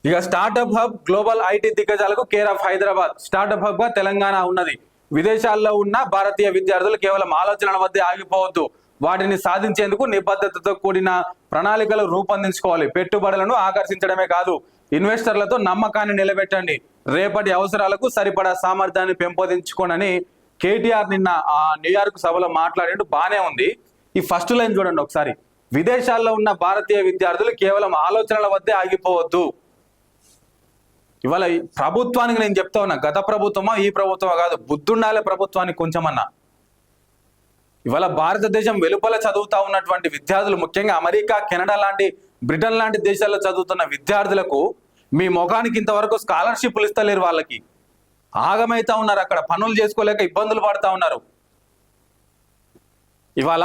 ఇక startup hub global IT దిగ్గజాలకు care of Hyderabad. Startup hub గా తెలంగాణ ఉన్నది. విదేశాల్లో ఉన్న భారతీయ విద్యార్థులు కేవలం ఆలోచనల వద్ద ఆగిపోవద్దు, వాటిని సాధించేందుకు నిబద్ధతతో కూడిన ప్రణాళికలు రూపొందించుకోవాలి. పెట్టుబడులను ఆకర్షించడమే కాదు, ఇన్వెస్టర్లతో నమ్మకాన్ని నిలబెట్టండి. రేపటి అవసరాలకు సరిపడా సామర్థ్యాన్ని పెంపొందించుకోనని కేటీఆర్ నిన్న ఆ న్యూయార్క్ సభలో మాట్లాడిండు. బానే ఉంది. ఈ ఫస్ట్ లైన్ చూడండి ఒకసారి. విదేశాల్లో ఉన్న భారతీయ విద్యార్థులు కేవలం ఆలోచనల వద్దే ఆగిపోవద్దు. ఇవాళ ప్రభుత్వానికి నేను చెప్తా ఉన్నా, గత ప్రభుత్వమా ఈ ప్రభుత్వమా కాదు, బుద్ధుండాలే ప్రభుత్వానికి కొంచెమన్నా. ఇవాళ భారతదేశం వెలుపల చదువుతా ఉన్నటువంటి విద్యార్థులు, ముఖ్యంగా అమెరికా, కెనడా లాంటి, బ్రిటన్ లాంటి దేశాల్లో చదువుతున్న విద్యార్థులకు మీ ముఖానికి ఇంతవరకు స్కాలర్షిప్లు ఇస్తలేరు. వాళ్ళకి ఆగమైతా ఉన్నారు, అక్కడ పనులు చేసుకోలేక ఇబ్బందులు పడుతూ ఉన్నారు. ఇవాళ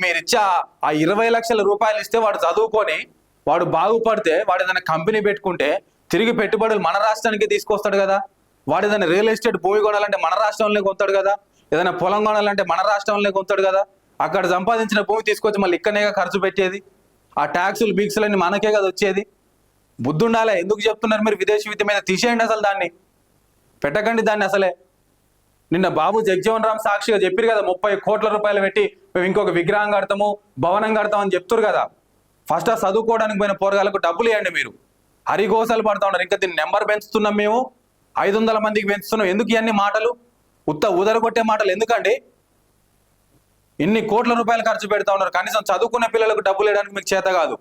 మీరిచ్చే ఆ 20 లక్షల రూపాయలు ఇస్తే వాడు చదువుకొని వాడు బాగుపడితే, వాడు ఏదైనా కంపెనీ పెట్టుకుంటే తిరిగి పెట్టుబడులు మన రాష్ట్రానికి తీసుకొస్తాడు కదా. వాడు ఏదైనా రియల్ ఎస్టేట్ భూమి కొనాలంటే మన రాష్ట్రంలోనే కొంటాడు కదా. ఏదైనా పొలం కొనాలంటే మన రాష్ట్రంలోనే కొంటాడు కదా. అక్కడ సంపాదించిన భూమి తీసుకొచ్చి మళ్ళీ ఇక్కడనే ఖర్చు పెట్టేది. ఆ ట్యాక్సులు బీక్సులన్నీ మనకే కదా వచ్చేది. బుద్ధుండాలే. ఎందుకు చెప్తున్నారు మీరు విదేశీ విద్య మీద? తీసేయండి అసలు, దాన్ని పెట్టకండి దాన్ని అసలే. నిన్న బాబు జగజీవన్ రామ్ సాక్షిగా చెప్పారు కదా, 30 కోట్ల రూపాయలు పెట్టి మేము ఇంకొక విగ్రహం కడతాము, భవనం కడతామని చెప్తారు కదా. ఫస్ట్ ఆ చదువుకోవడానికి పోయిన పోరగాళ్ళకు డబ్బులు ఇవ్వండి. మీరు హరిగోసాలు పడతా ఉన్నారు. ఇంకా దీన్ని నెంబర్ పెంచుతున్నాం మేము, 500 మందికి పెంచుతున్నాం. ఎందుకు ఇవన్నీ మాటలు? ఉదరగొట్టే మాటలు ఎందుకండి? ఇన్ని కోట్ల రూపాయలు ఖర్చు పెడతా ఉన్నారు, కనీసం చదువుకున్న పిల్లలకు డబ్బులు వేయడానికి మీకు చేత కాదు.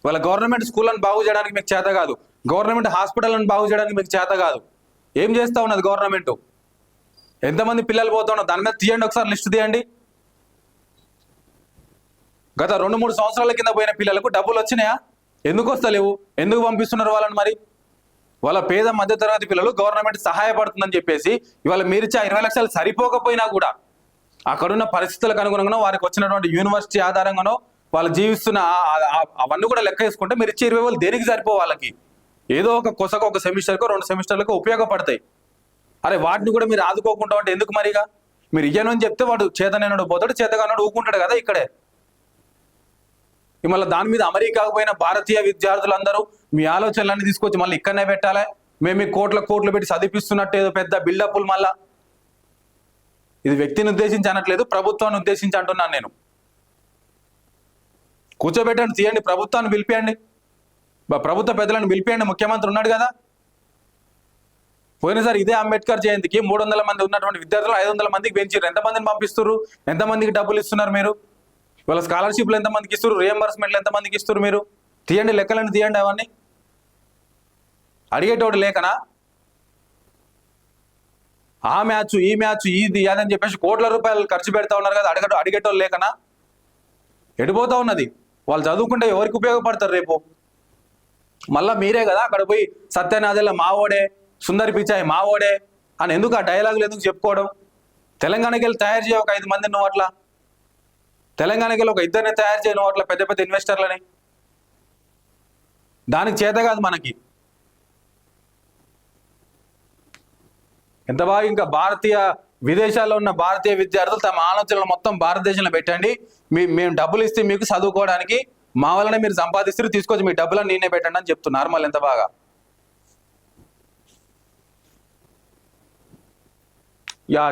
వాళ్ళ గవర్నమెంట్ స్కూళ్ళను బాగు చేయడానికి మీకు చేత కాదు. గవర్నమెంట్ హాస్పిటల్లను బాగు చేయడానికి మీకు చేత కాదు. ఏం చేస్తూ ఉన్నది గవర్నమెంట్? ఎంతమంది పిల్లలు పోతా ఉన్నారు? దాని మీద తీయండి, ఒకసారి లిస్టు తీయండి. గత 2-3 సంవత్సరాల కింద పోయిన పిల్లలకు డబ్బులు వచ్చినాయా? ఎందుకు వస్తలేవు? ఎందుకు పంపిస్తున్నారు వాళ్ళని? మరి వాళ్ళ పేద మధ్యతరగతి పిల్లలు గవర్నమెంట్ సహాయపడుతుందని చెప్పేసి ఇవాళ మీరిచ్చే 20 లక్షలు సరిపోకపోయినా కూడా అక్కడున్న పరిస్థితులకు అనుగుణంగానో, వారికి వచ్చినటువంటి యూనివర్సిటీ ఆధారంగానో, వాళ్ళు జీవిస్తున్న అవన్నీ కూడా లెక్క వేసుకుంటే మీరు ఇచ్చే 20 వేలు దేనికి సరిపో? వాళ్ళకి ఏదో ఒక కొసకు, ఒక సెమిస్టర్కో 2 సెమిస్టర్లకు ఉపయోగపడతాయి. అరే వాటిని కూడా మీరు ఆదుకోకుండా ఉంటే ఎందుకు? మరిగా మీరు ఇయ్యను అని చెప్తే వాడు చేతనైనడు పోతాడు, చేతగానోడు ఊకుంటాడు కదా ఇక్కడే. మళ్ళీ దాని మీద అమెరికాకు పోయిన భారతీయ విద్యార్థులందరూ మీ ఆలోచనలన్నీ తీసుకొచ్చి మళ్ళీ ఇక్కడనే పెట్టాలి. మేము మీ కోట్లు పెట్టి చదివిస్తున్నట్టు ఏదో పెద్ద బిల్డప్లు. మళ్ళా ఇది వ్యక్తిని ఉద్దేశించి అనట్లేదు, ప్రభుత్వాన్ని ఉద్దేశించి అంటున్నాను నేను. కూర్చోబెట్టండి, తీయండి, ప్రభుత్వాన్ని పిలిపియండి, ప్రభుత్వ పెద్దలను పిలిపియండి. ముఖ్యమంత్రి ఉన్నాడు కదా. పోయినసారి ఇదే అంబేద్కర్ జయంతికి 300 మంది ఉన్నటువంటి విద్యార్థులు 500 మందికి పెంచారు. ఎంతమందిని పంపిస్తున్నారు? ఎంతమందికి డబ్బులు ఇస్తున్నారు మీరు? వాళ్ళ స్కాలర్షిప్లు ఎంతమందికి ఇస్తారు? రియంబర్స్మెంట్లు ఎంతమందికి ఇస్తారు? మీరు తీయండి, లెక్కలను తీయండి. అవన్నీ అడిగేటోడు లేకనా? ఆ మ్యాచ్, ఈ మ్యాచ్, ఇది అదని చెప్పేసి కోట్ల రూపాయలు ఖర్చు పెడతా ఉన్నారు కదా. అడిగేటోళ్ళు లేకనా? ఎడిపోతా ఉన్నది. వాళ్ళు చదువుకుంటే ఎవరికి ఉపయోగపడతారు రేపు? మళ్ళా మీరే కదా అక్కడ పోయి సత్యనాథెల్ల మావోడే, సుందరి పిచాయి మావోడే అని ఎందుకు ఆ డైలాగులు ఎందుకు చెప్పుకోవడం? తెలంగాణకి వెళ్ళి తయారు చేయ ఒక 5 మందిని నువ్వు అట్లా. తెలంగాణకి వెళ్ళి ఒక 2 తయారు చేయను అట్లా, పెద్ద పెద్ద ఇన్వెస్టర్లని. దానికి చేత కాదు మనకి. ఎంత బాగా ఇంకా విదేశాల్లో ఉన్న భారతీయ విద్యార్థులు తమ ఆలోచనలు మొత్తం భారతదేశంలో పెట్టండి. మేము డబ్బులు ఇస్తే మీకు చదువుకోవడానికి, మా వల్లనే మీరు సంపాదిస్తారు, తీసుకొచ్చి మీ డబ్బులను నేనే పెట్టండి అని చెప్తున్నారు. మళ్ళీ ఎంత బాగా.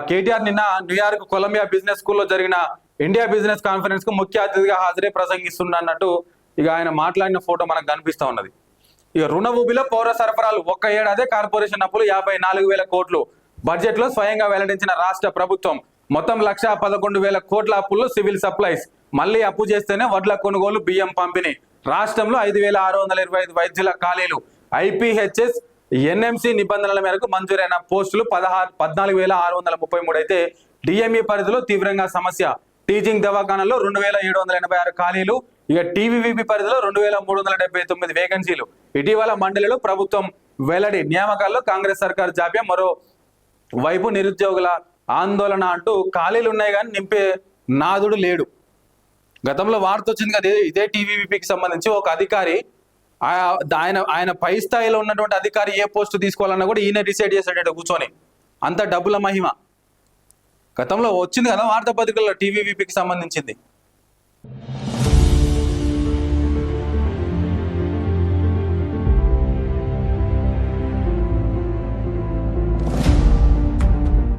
కేటీఆర్ నిన్న న్యూయార్క్ కొలంబియా బిజినెస్ స్కూల్లో జరిగిన ఇండియా బిజినెస్ కాన్ఫరెన్స్ కు ముఖ్య అతిథిగా హాజరై ప్రసంగిస్తున్నట్టు ఇక ఆయన మాట్లాడిన ఫోటో మనకు కనిపిస్తా ఉన్నది. ఇక రుణ ఊబిలో పౌర సరఫరాలు, ఒక్క ఏడాదే కార్పొరేషన్ అప్పులు 54,000 కోట్లు. బడ్జెట్ లో స్వయంగా వెల్లడించిన రాష్ట్ర ప్రభుత్వం మొత్తం 1,11,000 కోట్ల అప్పుల్లో సివిల్ సప్లైస్. మళ్లీ అప్పు చేస్తేనే వడ్ల కొనుగోలు, బియ్యం పంపిణీ. రాష్ట్రంలో 5,625 వైద్యుల ఖాళీలు. ఐపీహెచ్ఎస్ ఎన్ఎంసీ నిబంధనల మేరకు మంజూరైన పోస్టులు 14,633 అయితే డిఎంఈ పరిధిలో తీవ్రంగా సమస్య. టీచింగ్ దవాఖానాల్లో 2,786 ఖాళీలు. ఇక టీవీవీపీ పరిధిలో 2,379 వేకెన్సీలు. ఇటీవల మండలిలో ప్రభుత్వం వెల్లడి. నియామకాల్లో కాంగ్రెస్ సర్కార్ జాప్యం. మరో వైపు నిరుద్యోగుల ఆందోళన అంటూ ఖాళీలు ఉన్నాయి కానీ నింపే నాదుడు లేడు. గతంలో వార్త వచ్చింది కదా, ఇదే టీవీవీపీకి సంబంధించి ఒక అధికారి, ఆయన పై స్థాయిలో ఉన్నటువంటి అధికారి ఏ పోస్టు తీసుకోవాలన్నా కూడా ఈయన డిసైడ్ చేసేటట్టు కూర్చొని. అంత డబ్బుల మహిమ. గతంలో వచ్చింది కదా వార్తాపత్రికల్లో టీవీవీపీకి సంబంధించింది.